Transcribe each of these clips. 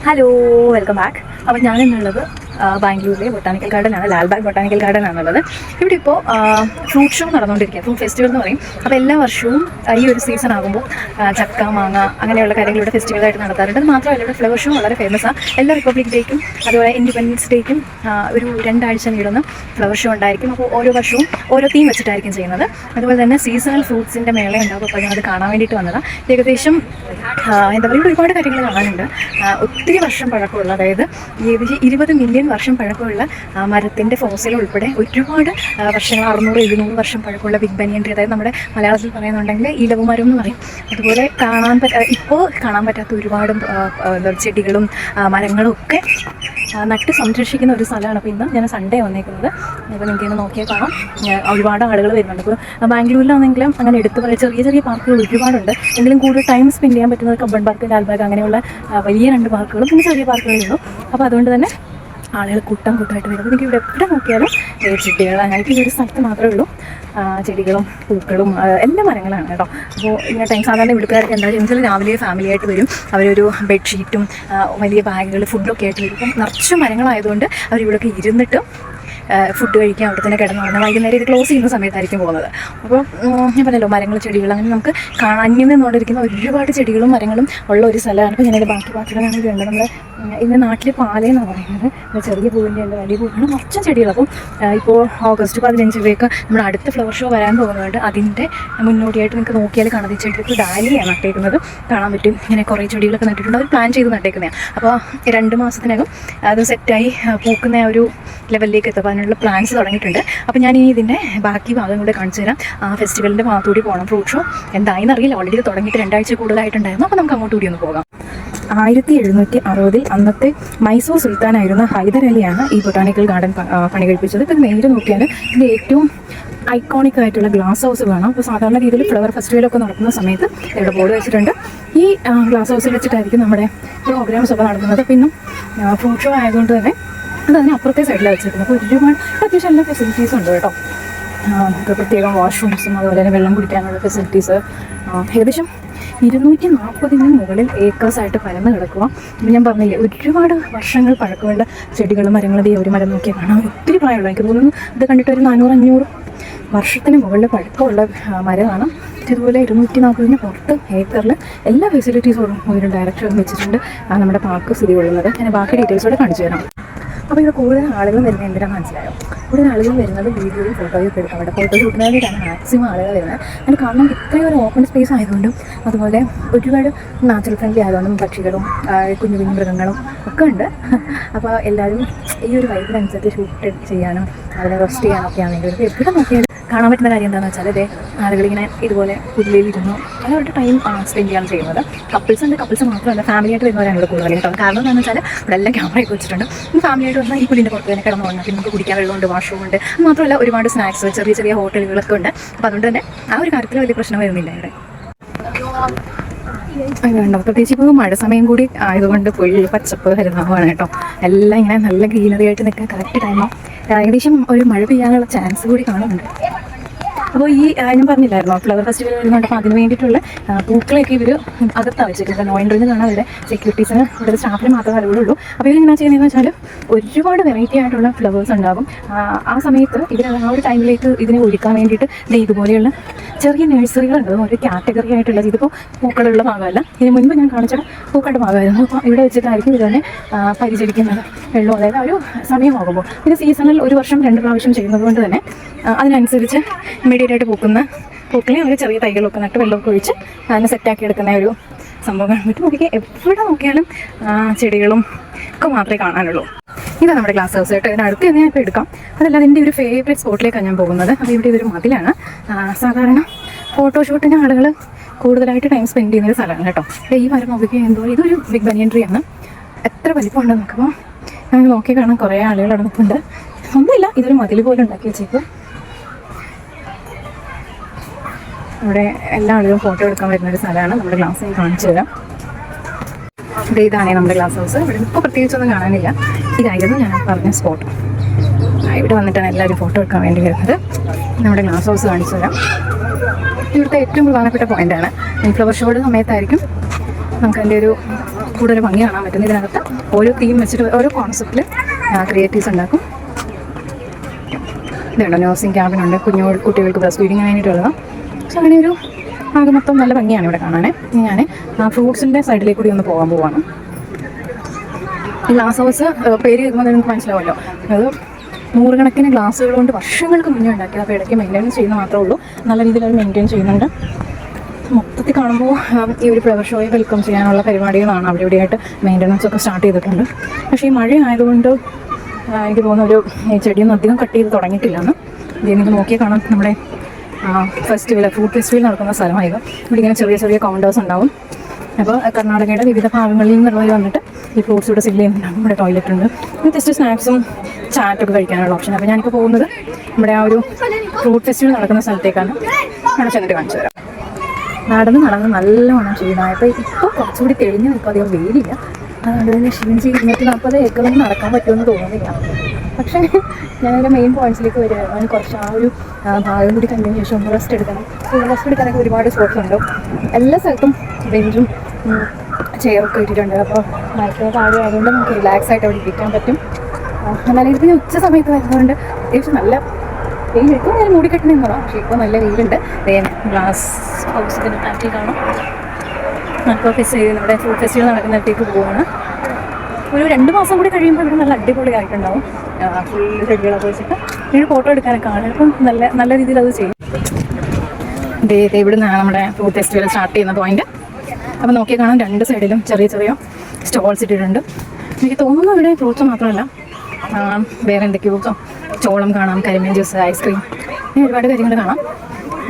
Hello, welcome back. അപ്പോൾ ഞാനെന്നുള്ളത് ബാംഗ്ലൂരിലെ botanical ഗാർഡനാണ്, Lalbagh botanical garden ആണുള്ളത്. ഇവിടെ ഇപ്പോൾ ഫ്രൂട്ട് ഷോ നടന്നുകൊണ്ടിരിക്കുക, ഫ്രൂട്ട് ഫെസ്റ്റിവൽ എന്ന് പറയും. അപ്പോൾ എല്ലാ വർഷവും ഈ ഒരു സീസൺ ആകുമ്പോൾ ചക്ക, മാങ്ങ അങ്ങനെയുള്ള കാര്യങ്ങൾ ഇവിടെ ഫെസ്റ്റിവലായിട്ട് നടത്താറുണ്ട്. അത് മാത്രമല്ല ഇവിടെ ഫ്ലവർ ഷോ വളരെ ഫേമസാണ്. എല്ലാ റിപ്പബ്ലിക് ഡേക്കും അതുപോലെ ഇൻഡിപെൻഡൻസ് ഡേക്കും ഒരു 2 ആഴ്ച നീളുന്ന ഫ്ലവർ ഷോ ഉണ്ടായിരിക്കും. അപ്പോൾ ഓരോ വർഷവും ഓരോ തീം വെച്ചിട്ടായിരിക്കും ചെയ്യുന്നത്. അതുപോലെ തന്നെ സീസണൽ ഫ്രൂട്ട്സിൻ്റെ മേള ഉണ്ടാകും. അപ്പോൾ ഞാനത് കാണാൻ വേണ്ടിയിട്ട് വന്നതാണ്. ഏകദേശം എന്താ പറയുക, ഒരുപാട് കാര്യങ്ങൾ കാണാനുണ്ട്. ഒത്തിരി വർഷം പഴക്കമുള്ള, അതായത് ഏകദേശം 20 മില്യൺ വർഷം പഴക്കമുള്ള മരത്തിൻ്റെ ഫോസിൽ ഉൾപ്പെടെ ഒരുപാട് വർഷങ്ങൾ 600-700 വർഷം പഴക്കമുള്ള ബിഗ് ബനിയൻ ട്രീ, അതായത് നമ്മുടെ മലയാളത്തിൽ പറയുന്നുണ്ടെങ്കിൽ ഇലവുമരം എന്ന് പറയും. അതുപോലെ ഇപ്പോൾ കാണാൻ പറ്റാത്ത ഒരുപാട് ചെടികളും മരങ്ങളും ഒക്കെ നട്ട് സംരക്ഷിക്കുന്ന ഒരു സ്ഥലമാണ്. അപ്പോൾ ഇന്ന് ഞാൻ സൺഡേ വന്നേക്കുന്നത്. അപ്പോൾ നിങ്ങൾക്ക് ഇന്ന് നോക്കിയാൽ കാണാം, ഒരുപാട് ആളുകൾ വരുന്നുണ്ട്. ഇപ്പോൾ ബാംഗ്ലൂരിലാണെങ്കിലും അങ്ങനെ എടുത്ത് പറയുക ചെറിയ ചെറിയ പാർക്കുകൾ ഒരുപാടുണ്ട്. എങ്കിലും കൂടുതൽ ടൈം സ്പെൻഡ് ചെയ്യാൻ പറ്റുന്നത് കബ്ബൺ പാർക്ക്, ലാൽബാഗ് അങ്ങനെയുള്ള വലിയ 2 പാർക്കുകളും പിന്നെ ചെറിയ പാർക്കുകളുള്ളൂ. അപ്പോൾ അതുകൊണ്ട് തന്നെ ആളുകൾ കൂട്ടമായിട്ട് വരും. എനിക്ക് ഇവിടെ എവിടെ നോക്കിയാലും ചെടികൾ, അങ്ങനെയൊക്കെ ഈ ഒരു സ്ഥലത്ത് മാത്രമേ ഉള്ളൂ ചെടികളും പൂക്കളും എല്ലാ മരങ്ങളാണ് കേട്ടോ. അപ്പോൾ ഇങ്ങനെ ടൈം സാധാരണ ഇവിടുക്കാർക്ക് എന്താ വെച്ചാൽ രാവിലെ ഫാമിലിയായിട്ട് വരും. അവരൊരു ബെഡ്ഷീറ്റും വലിയ ബാഗുകൾ ഫുഡൊക്കെ ആയിട്ട് വരും. ഇപ്പം നിറച്ച് മരങ്ങളായതുകൊണ്ട് അവരിവിടെയൊക്കെ ഇരുന്നിട്ടും ഫുഡ് കഴിക്കാൻ അവിടെ തന്നെ കിടന്നു. വൈകുന്നേരം ഇത് ക്ലോസ് ചെയ്യുന്ന സമയത്തായിരിക്കും പോകുന്നത്. അപ്പോൾ ഞാൻ പറഞ്ഞല്ലോ, മരങ്ങൾ, ചെടികൾ, അങ്ങനെ നമുക്ക് അന്യം നിന്നുകൊണ്ടിരിക്കുന്ന ഒരുപാട് ചെടികളും മരങ്ങളും ഉള്ള ഒരു സ്ഥലമാണ്. അപ്പോൾ ഞാനത് ബാക്കി പാട്ടുകളാണെങ്കിൽ ഉണ്ട്. നമ്മുടെ ഇന്ന് നാട്ടിൽ പാലയെന്നാണ് പറയുന്നത്. ചെറിയ പൂവിൻ്റെ ഉണ്ട്, വലിയ പൂവിൻ്റെ കുറച്ചും ചെടികൾ. അപ്പം ഇപ്പോൾ ഓഗസ്റ്റ് 15 നമ്മുടെ അടുത്ത ഫ്ലവർ ഷോ വരാൻ പോകുന്നുണ്ട്. അതിൻ്റെ മുന്നോടിയായിട്ട് നിങ്ങൾക്ക് നോക്കിയാൽ കാണാം, ഈ ചെടികൾക്ക് ഡാലിയാണ് നട്ടേക്കുന്നത്, കാണാൻ പറ്റും. ഇങ്ങനെ കുറേ ചെടികളൊക്കെ നട്ടിട്ടുണ്ട്. അവർ പ്ലാൻ ചെയ്ത് നട്ടേക്കുന്നതാണ്. അപ്പോൾ 2 മാസത്തിനകം അത് സെറ്റായി പൂക്കുന്ന ഒരു ലെവലിലേക്ക് എത്തും. അതിനുള്ള പ്ലാൻസ് തുടങ്ങിയിട്ടുണ്ട്. അപ്പോൾ ഞാൻ ഇനി ഇതിൻ്റെ ബാക്കി ഭാഗം കൂടെ കാണിച്ചു തരാം. ഫെസ്റ്റിവലിൻ്റെ ഭാഗത്തുകൂടി പോകണം. ഫ്രൂട്ട് ഷോ എന്തായെന്ന് അറിയില്ല, ഓൾറെഡി തുടങ്ങിയിട്ട് 2 ആഴ്ച കൂടുതലായിട്ടുണ്ടായിരുന്നു. അപ്പോൾ നമുക്ക് അങ്ങോട്ട് കൂടി ഒന്ന് പോകാം. 1760 അന്നത്തെ മൈസൂർ സുൽത്താനായിരുന്ന ഹൈദർ അലിയാണ് ഈ ബൊട്ടാണിക്കൽ ഗാർഡൻ പണി കഴിപ്പിച്ചത്. ഇപ്പോൾ നേരെ നോക്കിയാൽ ഇത് ഏറ്റവും ഐക്കോണിക് ആയിട്ടുള്ള ഗ്ലാസ് ഹൗസ് വേണം. അപ്പോൾ സാധാരണ രീതിയിൽ ഫ്ലവർ ഫെസ്റ്റിവലൊക്കെ നടക്കുന്ന സമയത്ത് ഇവിടെ ബോർഡ് വെച്ചിട്ടുണ്ട്. ഈ ഗ്ലാസ് ഹൗസിൽ വെച്ചിട്ടായിരിക്കും നമ്മുടെ പ്രോഗ്രാംസ് ഒക്കെ നടക്കുന്നത്. പിന്നെ ഫ്രൂട്ട് ഷോ ആയതുകൊണ്ട് തന്നെ അതതിന് അപ്പുറത്തെ സൈഡിലാണ് വെച്ചിരിക്കുന്നത്. അപ്പോൾ ഒരുപാട് അത്യാവശ്യം എല്ലാ ഫെസിലിറ്റീസും ഉണ്ട് കേട്ടോ. നമുക്ക് പ്രത്യേകം വാഷ്റൂംസും അതുപോലെ തന്നെ വെള്ളം കുടിക്കാനുള്ള ഫെസിലിറ്റീസ് ഏകദേശം 240 മുകളിൽ ഏക്കേഴ്സായിട്ട് പരന്ന് കിടക്കുക. ഞാൻ പറഞ്ഞില്ലേ, ഒരുപാട് വർഷങ്ങൾ പഴക്കമുള്ള ചെടികളും മരങ്ങളും. ഈ ഒരു മരം നോക്കിയാൽ കാണാൻ ഒത്തിരി പ്രായമുള്ള, എനിക്ക് തോന്നുന്നു ഇത് കണ്ടിട്ട് ഒരു 400-500 വർഷത്തിന് മുകളിൽ പഴക്കമുള്ള മരമാണ്. ഇതുപോലെ 240 പുറത്ത് ഏക്കറിൽ എല്ലാ ഫെസിലിറ്റീസോടും ഒരു ഡയറക്ഷൻ വെച്ചിട്ടുണ്ട് നമ്മുടെ പാർക്ക് സ്ഥിതി കൊള്ളുന്നത്. ഞാൻ ബാക്കി ഡീറ്റെയിൽസോടെ കാണിച്ചു തരാം. അപ്പോൾ ഇത് കൂടുതൽ ആളുകൾ വരുന്നത് എന്തിനാണ് മനസ്സിലായോ? കൂടുതൽ ആളുകൾ വരുന്നത് വീഡിയോയും ഫോട്ടോയൊക്കെ എടുക്കാം. അവിടെ ഫോട്ടോ ഷൂട്ടിന് വേണ്ടിയിട്ടാണ് മാക്സിമം ആളുകൾ വരുന്നത്. അതിന് കാരണം ഇത്രയും ഒരു ഓപ്പൺ സ്പേസ് ആയതുകൊണ്ടും അതുപോലെ ഒരുപാട് നാച്ചുറൽ ഫ്രണ്ട്ലി ആയതുകൊണ്ടും പക്ഷികളും കുഞ്ഞു കുഞ്ഞു മൃഗങ്ങളും ഒക്കെ ഉണ്ട്. അപ്പോൾ എല്ലാവരും ഈ ഒരു വൈബിനനുസരിച്ച് ഷൂട്ട് ചെയ്യാനും അതിനെ റെസ്റ്റ് ചെയ്യാനൊക്കെയാണ് വേണ്ടി എവിടെ നോക്കിയാലും കാണാൻ പറ്റുന്ന കാര്യം എന്താണെന്ന് വെച്ചാൽ, അതേ ആളുകളിങ്ങനെ ഇതുപോലെ പുല്ലിലിരുന്നു അവരുടെ ടൈം സ്പെൻഡ് ചെയ്യാണ് ചെയ്യുന്നത്. കപ്പിൾസ് മാത്രമല്ല, ഫാമിലിയായിട്ട് വരുന്നവരാണ് ഇവിടെ കൂടുതലും കേട്ടോ. കാരണം എന്താണെന്ന് വെച്ചാൽ ഇവിടെ എല്ലാം ക്യാമറയൊക്കെ വെച്ചിട്ടുണ്ട്. ഫാമിലിയായിട്ട് വന്നാൽ ഈ പുല്ലിൻ്റെ പുറത്ത് തന്നെ കിടന്നു പോകണം. പിന്നെ നമുക്ക് കുടിക്കാൻ വെള്ളമുണ്ട്, വാഷ്റൂം ഉണ്ട്. മാത്രമല്ല ഒരുപാട് സ്നാക്സ്, ചെറിയ ചെറിയ ഹോട്ടലുകളൊക്കെ ഉണ്ട്. അപ്പോൾ അതുകൊണ്ട് തന്നെ ആ ഒരു കാര്യത്തിൽ വലിയ പ്രശ്നം വരുന്നില്ല ഇവിടെ. അതുകൊണ്ടോ പ്രത്യേകിച്ച് ഇപ്പോൾ മഴ സമയം കൂടി ആയതുകൊണ്ട് പുല്ല് പച്ചപ്പ് ഹരിതാവാണ് കേട്ടോ. എല്ലാം ഇങ്ങനെ നല്ല ഗ്രീനറി ആയിട്ട് നിൽക്കാൻ കറക്റ്റ് ടൈമാണ്. ഏകദേശം ഒരു മഴ പെയ്യാനുള്ള ചാൻസ് കൂടി കാണുന്നുണ്ട്. അപ്പോൾ ഈ ഞാൻ പറഞ്ഞില്ലായിരുന്നോ, ഫ്ലവർ ഫെസ്റ്റിവൽ വരുന്നുണ്ട്. അപ്പോൾ അതിന് വേണ്ടിയിട്ടുള്ള പൂക്കളൊക്കെ ഇവർ അകത്താണ് വെച്ചിട്ടുണ്ട്. നോ എൻട്രിയിൽ നിന്നാണ് അവരുടെ സെക്യൂരിറ്റീസിന്, ഇവിടുത്തെ സ്റ്റാഫിന് മാത്രമേ അറിവുള്ളൂ. അപ്പോൾ ഇവരെങ്ങനെ ചെയ്യുന്നതെന്ന് വെച്ചാൽ ഒരുപാട് വെറൈറ്റി ആയിട്ടുള്ള ഫ്ലവേഴ്സ് ഉണ്ടാകും. ആ സമയത്ത് ഇവർ ആ ഒരു ടൈമിലേക്ക് ഇതിനെ ഒരുക്കാൻ വേണ്ടിയിട്ട് ഇതുപോലെയുള്ള ചെറിയ നഴ്സറികളുണ്ട്. ഒരു കാറ്റഗറി ആയിട്ടുള്ളത്. ഇതിപ്പോൾ പൂക്കളുള്ള ഭാഗമല്ല, ഇതിന് മുൻപ് ഞാൻ കാണിച്ച പൂക്കളുടെ ഭാഗമായിരുന്നു. അപ്പോൾ ഇവിടെ വെച്ചിട്ടായിരിക്കും ഇതിനെ പരിചരിക്കുന്നത്. വെള്ളം, അതായത് ഒരു സമയമാകുമ്പോൾ ഇത് സീസണിൽ ഒരു വർഷം 2 പ്രാവശ്യം ചെയ്യുന്നത് കൊണ്ട് തന്നെ അതിനനുസരിച്ച് ഇമ്മീഡിയറ്റ് ആയിട്ട് പൂക്കളെ അവർ ചെറിയ തൈകളൊക്കെ നട്ട് വെള്ളമൊക്കെ ഒഴിച്ച് അതിനെ സെറ്റാക്കി എടുക്കുന്ന ഒരു സംഭവം കാണാൻ പറ്റും. നോക്കിയാൽ എവിടെ നോക്കിയാലും ചെടികളും ഒക്കെ മാത്രമേ കാണാനുള്ളൂ. ഇതാണ് നമ്മുടെ ഗ്ലാസ് ഹൗസ് കേട്ടോ. ഇതിനടുത്ത് തന്നെ ഞാൻ ഇപ്പോൾ എടുക്കാം. അതല്ല, അതിൻ്റെ ഒരു ഫേവറേറ്റ് സ്പോട്ടിലേക്കാണ് ഞാൻ പോകുന്നത്. അപ്പോൾ ഇവിടെ ഇതൊരു മതിലാണ്. സാധാരണ ഫോട്ടോഷൂട്ടിന് ആളുകൾ കൂടുതലായിട്ട് ടൈം സ്പെൻഡ് ചെയ്യുന്ന ഒരു സ്ഥലമാണ് കേട്ടോ. ഈ മരം നോക്കിയാൽ എന്തോ ഇതൊരു ബിഗ് ബനിയൻ ട്രീ ആണ്. എത്ര വലിപ്പമുണ്ടെന്ന് നോക്കുമ്പോൾ അങ്ങനെ നോക്കി കാണാൻ കുറേ ആളുകൾ അവിടെ നിൽക്കുന്നുണ്ട്. ഒന്നുമില്ല, ഇതൊരു മതിൽ പോലെ ഉണ്ടാക്കി വെച്ചേക്കും. ഇവിടെ എല്ലാ ആളുകളും ഫോട്ടോ എടുക്കാൻ വരുന്നൊരു സ്ഥലമാണ്. നമ്മുടെ ഗ്ലാസ് ഹൗസ് കാണിച്ചു തരാം. ഇതാണേ നമ്മുടെ ഗ്ലാസ് ഹൗസ്. ഇവിടെ ഇപ്പോൾ പ്രത്യേകിച്ചൊന്നും കാണാനില്ല. ഇതായിരുന്നു ഞാൻ പറഞ്ഞ സ്പോട്ട്. ഇവിടെ വന്നിട്ടാണ് എല്ലാവരും ഫോട്ടോ എടുക്കാൻ വേണ്ടി വരുന്നത്. നമ്മുടെ ഗ്ലാസ് ഹൗസ് കാണിച്ചു തരാം. ഇവിടുത്തെ ഏറ്റവും പ്രധാനപ്പെട്ട പോയിൻ്റാണ്. ഫ്ലവർ ഷോയുടെ സമയത്തായിരിക്കും നമുക്കതിൻ്റെ ഒരു കൂടുതൽ ഭംഗി കാണാൻ പറ്റും. ഇതിനകത്ത് ഓരോ തീം വെച്ചിട്ട് ഓരോ കോൺസെപ്റ്റിൽ ക്രിയേറ്റീവ്സ് ഉണ്ടാക്കും. ഇതുണ്ടോ, നഴ്സിംഗ് ക്യാബിനുണ്ട്, കുട്ടികൾക്ക് ബ്രസ്റ്റ് ഫീഡിങ്ങിന് വേണ്ടിയിട്ടുള്ളത്. സോ അങ്ങനെ ഒരു ആകെ മൊത്തം നല്ല ഭംഗിയാണ് ഇവിടെ കാണാൻ. ഇനി ഞാൻ ഫ്രൂട്ട്സിൻ്റെ സൈഡിലേക്ക് കൂടി ഒന്ന് പോകാൻ പോവാണ്. ഈ ഗ്ലാസ് ഹൗസ് പേര് കേൾക്കുമ്പോൾ നിങ്ങൾക്ക് മനസ്സിലാവുമല്ലോ, അത് നൂറുകണക്കിന് ഗ്ലാസ്സുകൾ കൊണ്ട് വർഷങ്ങൾക്ക് മുന്നേ ഉണ്ടാക്കിയത്. അപ്പോൾ ഇടയ്ക്ക് മെയിൻ്റെനൻസ് ചെയ്യുന്ന മാത്രമേ ഉള്ളൂ. നല്ല രീതിയിൽ അത് മെയിൻറ്റെയിൻ ചെയ്യുന്നുണ്ട്. മൊത്തത്തിൽ കാണുമ്പോൾ ഈ ഒരു ഫ്ലവർ ഷോയെ വെൽക്കം ചെയ്യാനുള്ള പരിപാടികളാണ് അവിടെ ഇവിടെയായിട്ട് മെയിൻ്റെനൻസ് ഒക്കെ സ്റ്റാർട്ട് ചെയ്തിട്ടുണ്ട്. പക്ഷേ ഈ മഴ ആയതുകൊണ്ട് എനിക്ക് തോന്നുന്നു ഈ ചെടിയൊന്നും അധികം കട്ട് ചെയ്ത് തുടങ്ങിയിട്ടില്ലെന്ന്. ഇത് നോക്കിയാൽ കാണാം, നമ്മുടെ ഫ്രൂട്ട് ഫെസ്റ്റിവൽ നടക്കുന്ന സ്ഥലമായത്. ഇവിടെ ഇങ്ങനെ ചെറിയ ചെറിയ കൗണ്ടേഴ്സ് ഉണ്ടാവും. അപ്പോൾ കർണാടകയുടെ വിവിധ ഭാഗങ്ങളിൽ നിന്നുള്ളവർ വന്നിട്ട് ഈ ഫ്രൂട്ട്സ് ഇവിടെ സെല്ല് ചെയ്യുന്നുണ്ടാകും. ഇവിടെ ടോയ്ലറ്റ് ഉണ്ട്, ജസ്റ്റ് സ്നാക്സും ചാറ്റൊക്കെ കഴിക്കാനുള്ള ഓപ്ഷൻ. അപ്പോൾ ഞാനിപ്പോൾ പോകുന്നത് ഇവിടെ ആ ഒരു ഫ്രൂട്ട് ഫെസ്റ്റിവൽ നടക്കുന്ന സ്ഥലത്തേക്കാണ്. അവിടെ ചെന്നിട്ട് കാണിച്ചു തരാം. നടന്ന് നല്ലവണ്ണം ക്ഷീണമായപ്പോൾ ഇപ്പോൾ കുറച്ചുകൂടി തെളിഞ്ഞ് നിൽക്കും, അധികം വെയിലില്ല. അതുകൊണ്ട് തന്നെ ക്ഷീണിച്ച് 240 ഏക്കറൊന്നും നടക്കാൻ പറ്റുമെന്ന് തോന്നുന്നില്ല. പക്ഷേ ഞാനൊരു മെയിൻ പോയിന്റ്സിലേക്ക് വരുമായിരുന്നു. അതിന് കുറച്ച് ആ ഒരു ഭാഗം കൂടി കണ്ടതിന് ശേഷം ഒന്ന് റെസ്റ്റ് എടുക്കണം. റെസ്റ്റ് എടുക്കാനൊക്കെ ഒരുപാട് സ്പോട്ട്സ് ഉണ്ട്. എല്ലാ സ്ഥലത്തും ബെഞ്ചും ചെയറൊക്കെ ഇട്ടിട്ടുണ്ട്. അപ്പോൾ മഴയ്ക്ക് താഴെ ആയതുകൊണ്ട് നമുക്ക് റിലാക്സ് ആയിട്ട് അവിടെ ഇരിക്കാൻ പറ്റും. എന്നാലും ഇതിന് ഉച്ച സമയത്ത് വരുന്നതുകൊണ്ട് അത്യാവശ്യം നല്ല വെയിൽ. ഇപ്പോൾ ഞാൻ മൂടിക്കെട്ടണമെന്നുള്ളൂ, പക്ഷേ ഇപ്പോൾ നല്ല വെയിലുണ്ട്. ഗ്ലാസ് ഹൗസിൻ്റെ ബാക്കിൽ കാണാം. അപ്പോൾ നമ്മുടെ ഫ്രൂട്ട് ഫെസ്റ്റിവൽ നടക്കുന്നിടത്തേക്ക് പോവുകയാണ്. ഒരു 2 മാസം കൂടി കഴിയുമ്പോൾ ഇവിടെ നല്ല അടിപൊളിയായിട്ടുണ്ടാവും. ഫുൾ ചെടികളൊക്കെ വെച്ചിട്ട് ഒരു ഫോട്ടോ എടുക്കാനൊക്കെ ആണ്. അപ്പം നല്ല രീതിയിൽ അത് ചെയ്യും. ഇവിടെ നിന്നാണ് നമ്മുടെ ഫ്രൂട്ട് ഫെസ്റ്റിവൽ സ്റ്റാർട്ട് ചെയ്യുന്ന പോയിന്റ്. അപ്പോൾ നോക്കിയാൽ കാണാം, 2 സൈഡിലും ചെറിയ ചെറിയ സ്റ്റോൾസ് ഇട്ടിട്ടുണ്ട്. എനിക്ക് തോന്നുന്നു ഇവിടെ ഫ്രൂട്ട്സ് മാത്രമല്ല വേറെ എന്തൊക്കെയോ ചോളം കാണാം, കരിമീൻ ജ്യൂസ്, ഐസ്ക്രീം, ഇങ്ങനെ ഒരുപാട് കാര്യങ്ങൾ കാണാം.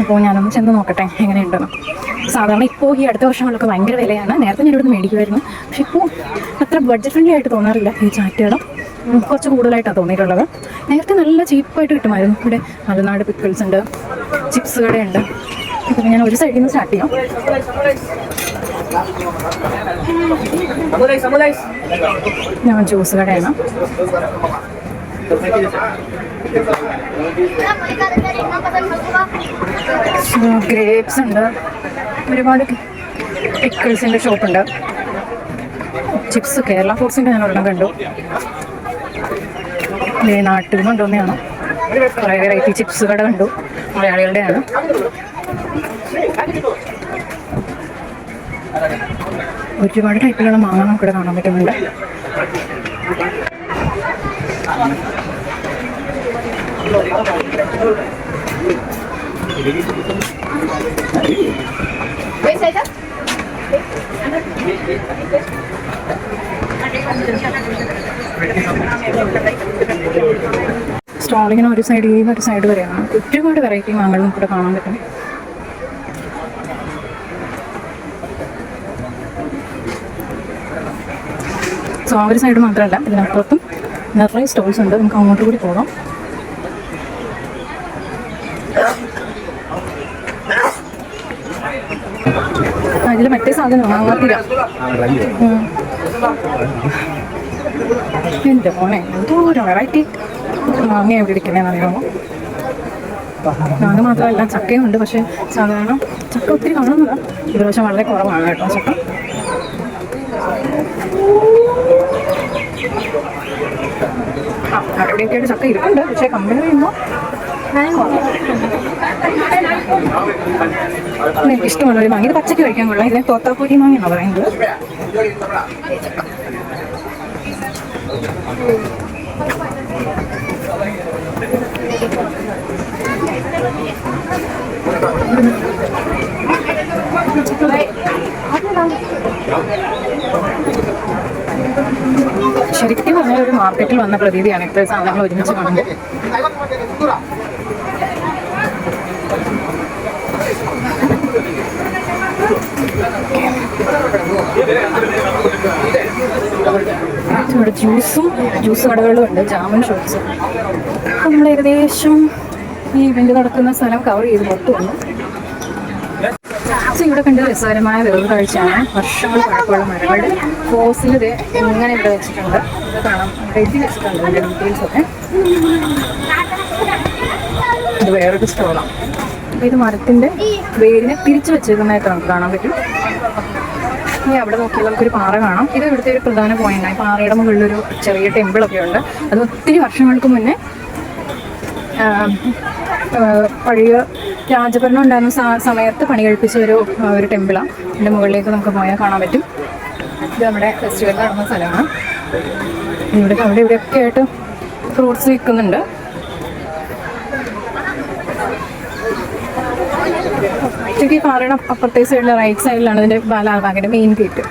അപ്പോൾ ഞാനൊന്ന് ചെന്ന് നോക്കട്ടെ എങ്ങനെയുണ്ടെന്ന്. സാധാരണ ഇപ്പോൾ ഈ അടുത്ത വർഷങ്ങളിലൊക്കെ ഭയങ്കര വിലയാണ്. നേരത്തെ ഞാൻ ഇവിടുന്ന് മേടിക്കുമായിരുന്നു, പക്ഷെ ഇപ്പോൾ അത്ര ബഡ്ജറ്റ് ഫ്രണ്ട്ലി ആയിട്ട് തോന്നാറില്ല. ഈ ചാറ്റുകളും കുറച്ച് കൂടുതലായിട്ടാണ് തോന്നിയിട്ടുള്ളത്. നേരത്തെ നല്ല ചീപ്പായിട്ട് കിട്ടുമായിരുന്നു. ഇവിടെ മലനാട് പിക്കിൾസ് ഉണ്ട്, ചിപ്സ് കടയുണ്ട്. അപ്പോൾ ഞാൻ ഒരു സൈഡിൽ നിന്ന് സ്റ്റാർട്ട് ചെയ്യാം. ഞാൻ ജ്യൂസ് കടയാണ്. ഗ്രേപ്സ് ഉണ്ട്, ഒരുപാട് പിക്കിൾസിൻ്റെ ഷോപ്പുണ്ട്. ചിപ്സ് കേരള ഫുഡ്സിൻ്റെ ഞാൻ ഒരെണ്ണം കണ്ടു. നാട്ടിൽ നിന്ന് കൊണ്ടുവന്നെയാണ്. കുറേ വെറൈറ്റി ചിപ്സ് കട കണ്ടു, മലയാളികളുടെയാണ്. ഒരുപാട് ടൈപ്പിലുള്ള മാങ്ങ നമുക്കിവിടെ കാണാൻ പറ്റുന്നുണ്ട്. സ്റ്റാളിങ്ങനെ ഒരു സൈഡ് ഈ ഒരു സൈഡ് വരെയാണ്. ഒരുപാട് വെറൈറ്റി മാങ്ങകൾ നമുക്കിവിടെ കാണാൻ പറ്റും. സോ ആ ഒരു സൈഡ് മാത്രമല്ല, ഇതിനപ്പുറത്തും നിറയെ സ്റ്റോൾസ് ഉണ്ട്. നമുക്ക് അങ്ങോട്ട് കൂടി പോകാം. അതിൽ മറ്റേ സാധനം മാങ്ങാത്തിര. എൻ്റെ മോനെ എന്തോരോ വെറൈറ്റി മാങ്ങ എവിടെ ഇരിക്കുന്നതെന്ന് അറിയാമോ? മാങ്ങ മാത്രമല്ല ചക്കയുണ്ട്. പക്ഷേ സാധാരണ ചക്ക ഒത്തിരി കാണുന്നില്ല. ഇപ്രാവശ്യം വളരെ കുറവാണ് കേട്ടോ ചക്ക. അവിടെയൊക്കെയായിട്ട് ചക്ക ഇരിപ്പുണ്ട്, പക്ഷേ കമ്പയർ ചെയ്യുമ്പോൾ എനിക്ക് ഇഷ്ടമുള്ള ഒരു മാങ്ങ. ഇത് പച്ചക്ക് കഴിക്കാൻ കൊള്ളാം. ഇതിനെ തോത്താപ്പൂരി മാങ്ങ എന്നാണ് പറയുന്നത്. ശരിക്കും പറഞ്ഞാൽ ഒരു മാർക്കറ്റിൽ വന്ന പ്രതീതിയാണ് ഇത്രയും സാധനങ്ങൾ ഒരുമിച്ച് കാണുമ്പോൾ. ഇവിടെ ജ്യൂസ് കടകളും ഉണ്ട്, ജാമൻ ഷോപ്സ്. അപ്പം നമ്മൾ ഏകദേശം ഈ ഇവന്റ് നടക്കുന്ന സ്ഥലം കവർ ചെയ്ത് പുറത്തു വന്നു. ഇവിടെ കണ്ട രസകരമായ വേറൊരു കാഴ്ചയാണ്. വർഷങ്ങൾ പഴക്കമുള്ള മരങ്ങളുടെ ഫോസിൽ ഇത് എങ്ങനെ ഇവിടെ വെച്ചിട്ടുണ്ട്. ഇത് കാണാം, എഴുതി വെച്ചിട്ടുണ്ട് ഇതിൻ്റെ ഡീറ്റെയിൽസൊക്കെ. ഇത് വേറൊരു സ്റ്റോളാണ്. അപ്പോൾ ഇത് മരത്തിൻ്റെ വേരിനെ തിരിച്ചു വെച്ചേക്കുന്നതായിട്ട് നമുക്ക് കാണാൻ പറ്റും. ഇനി അവിടെ നോക്കിയാൽ നമുക്കൊരു പാറ കാണാം. ഇത് ഇവിടുത്തെ ഒരു പ്രധാന പോയിന്റാണ്. പാറയുടെ മുകളിലൊരു ചെറിയ ടെമ്പിളൊക്കെ ഉണ്ട്. അത് ഒത്തിരി വർഷങ്ങൾക്ക് മുന്നേ പഴയ രാജഭരണം ഉണ്ടായിരുന്ന സമയത്ത് പണി കഴിപ്പിച്ച ഒരു ടെമ്പിളാണ്. ഇതിൻ്റെ മുകളിലേക്ക് നമുക്ക് പോയാൽ കാണാൻ പറ്റും. ഇത് നമ്മുടെ ഫെസ്റ്റിവൽ നടന്ന സ്ഥലമാണ്. അവിടെ ഇവിടെയൊക്കെ ആയിട്ട് ഫ്രൂട്ട്സ് വിൽക്കുന്നുണ്ട്. ശരിക്കും പാറയുടെ അപ്പുറത്തെ സൈഡിലെ റൈറ്റ് സൈഡിലാണ് ഇതിൻ്റെ ലാൽബാഗിൻ്റെ മെയിൻ ഗേറ്റ്.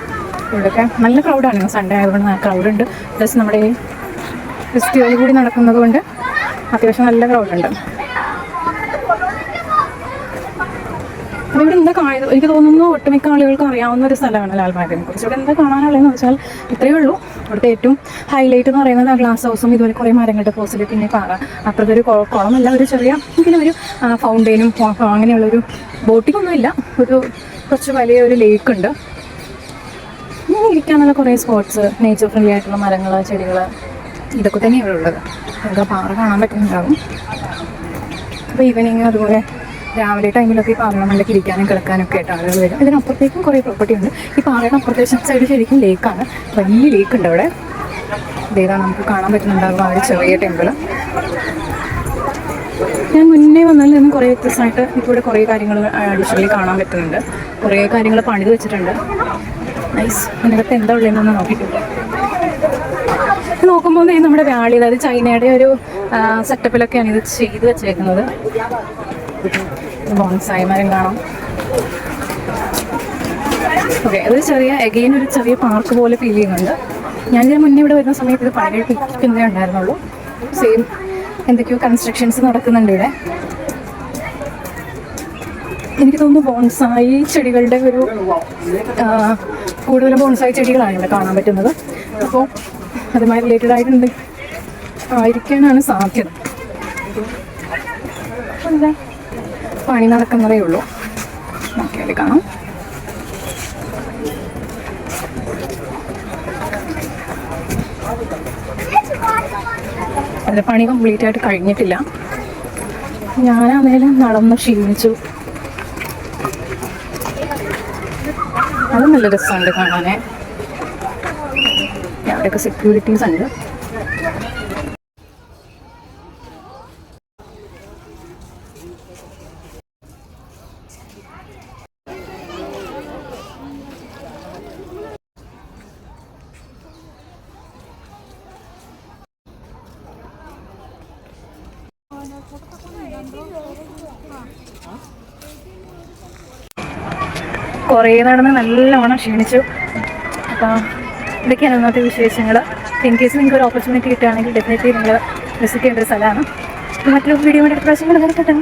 ഇവിടെയൊക്കെ നല്ല ക്രൗഡാണ്. സൺഡേ ആയതുകൊണ്ട് നല്ല ക്രൗഡുണ്ട്. പ്ലസ് നമ്മുടെ ഈ ഫെസ്റ്റിവൽ കൂടി നടക്കുന്നത് കൊണ്ട് അത്യാവശ്യം നല്ല ക്രൗഡുണ്ട്. അപ്പോൾ ഇവിടെ എന്താ കാണുന്നത്, എനിക്ക് തോന്നുന്നു ഒട്ടുമിക്ക ആളുകൾക്ക് അറിയാവുന്ന ഒരു സ്ഥലമാണ് ലാൽബാഗിനെ കുറിച്ച്. ഇവിടെ എന്താ കാണാനുള്ളതെന്ന് വെച്ചാൽ ഇത്രയേ ഉള്ളൂ. ഇവിടുത്തെ ഏറ്റവും ഹൈലൈറ്റ് എന്ന് പറയുന്നത് ആ ഗ്ലാസ് ഹൗസും ഇതുപോലെ കുറേ മരങ്ങളുടെ പോസിൽ പിന്നെ പാറ. അപ്പുറത്തൊരു കുളമല്ല, ഒരു ചെറിയ ഇങ്ങനെ ഒരു ഫൗണ്ടെയിനും അങ്ങനെയുള്ളൊരു ബോട്ടിങ്ങൊന്നുമില്ല, കുറച്ച് വലിയൊരു ലേക്ക് ഉണ്ട്. ഇരിക്കാനുള്ള കുറേ സ്പോട്സ്, നേച്ചർ ഫ്രണ്ട്ലി ആയിട്ടുള്ള മരങ്ങൾ, ചെടികൾ, ഇതൊക്കെ തന്നെയാണ് ഉള്ളത്. എന്താ പാറ കാണാൻ പറ്റുന്നുണ്ടാകും. അപ്പോൾ ഈവനിങ് അതുപോലെ രാവിലെ ടൈമിലൊക്കെ ഈ പാറയുടെ മണ്ടയ്ക്ക് ഇരിക്കാനും കിടക്കാനൊക്കെ ആയിട്ട് ആളുകൾ വരും. ഇതിനപ്പുറത്തേക്കും കുറേ പ്രോപ്പർട്ടി ഉണ്ട്. ഈ പാറയുടെ അപ്പുറത്തെ സൈഡ് ശരിക്കും ലേക്കാണ്. വലിയ ലേക്ക് ഉണ്ട് അവിടെ. ഇതേതാണ് നമുക്ക് കാണാൻ പറ്റുന്നുണ്ടാകും ആ ഒരു ചെറിയ ടെമ്പിൾ. ഞാൻ മുന്നേ വന്നാൽ നിന്നും കുറേ വ്യത്യസ്തമായിട്ട് ഇപ്പോൾ ഇവിടെ കുറേ കാര്യങ്ങൾ അഡീഷണലി കാണാൻ പറ്റുന്നുണ്ട്. കുറേ കാര്യങ്ങൾ പണിത് വെച്ചിട്ടുണ്ട്. നൈസ്. ഇതിനകത്ത് എന്താ ഉള്ളതെന്നൊന്ന് നോക്കിയിട്ടുണ്ട്. നോക്കുമ്പോൾ നമ്മുടെ വ്യാളി, അതായത് ചൈനയുടെ ഒരു സെറ്റപ്പിലൊക്കെയാണ് ഇത് ചെയ്ത് വെച്ചേക്കുന്നത്. ബോൺസായി മരം കാണാം. ഓക്കെ, അത് അഗെയിൻ ഒരു ചെറിയ പാർക്ക് പോലെ ഫീൽ ചെയ്യുന്നുണ്ട്. ഞാനിതിന് മുന്നേ ഇവിടെ വരുന്ന സമയത്ത് ഇത് പണി കഴിപ്പിക്കുന്നതേ ഉണ്ടായിരുന്നുള്ളൂ. സെയിം എന്തൊക്കെയോ കൺസ്ട്രക്ഷൻസ് നടക്കുന്നുണ്ട് ഇവിടെ. എനിക്ക് തോന്നുന്നു ബോൺസായി ചെടികളുടെ കൂടുതലും ബോൺസായി ചെടികളാണ് ഇവിടെ കാണാൻ പറ്റുന്നത്. അപ്പോൾ അതുമായി റിലേറ്റഡ് ആയിട്ടുണ്ട് ആയിരിക്കാനാണ് സാധ്യത. എന്താ പണി നടക്കുന്നതേ ഉള്ളൂ. നോക്കിയാൽ കാണാം. അതിൻ്റെ പണി കംപ്ലീറ്റ് ആയിട്ട് കഴിഞ്ഞിട്ടില്ല. ഞാനാണേലും നടന്ന് ക്ഷീണിച്ചു. അത് നല്ല രസമുണ്ട് കാണാനേ. അവിടെയൊക്കെ സെക്യൂരിറ്റീസ് ഉണ്ട്. കുറേ നടന്ന് നല്ലവണ്ണം ക്ഷീണിച്ചു. അപ്പോൾ ഇതൊക്കെയാണ് ഇന്നത്തെ വിശേഷങ്ങൾ. ഇൻ കേസ് നിങ്ങൾക്ക് ഒരു ഓപ്പർച്യൂണിറ്റി കിട്ടുകയാണെങ്കിൽ ഡെഫിനറ്റ്ലി നിങ്ങൾ വിസിറ്റ് ചെയ്യേണ്ട ഒരു സ്ഥലമാണ്. മറ്റൊരു വീഡിയോ വേണ്ടി പ്രാവശ്യം കിടക്കട്ടെ.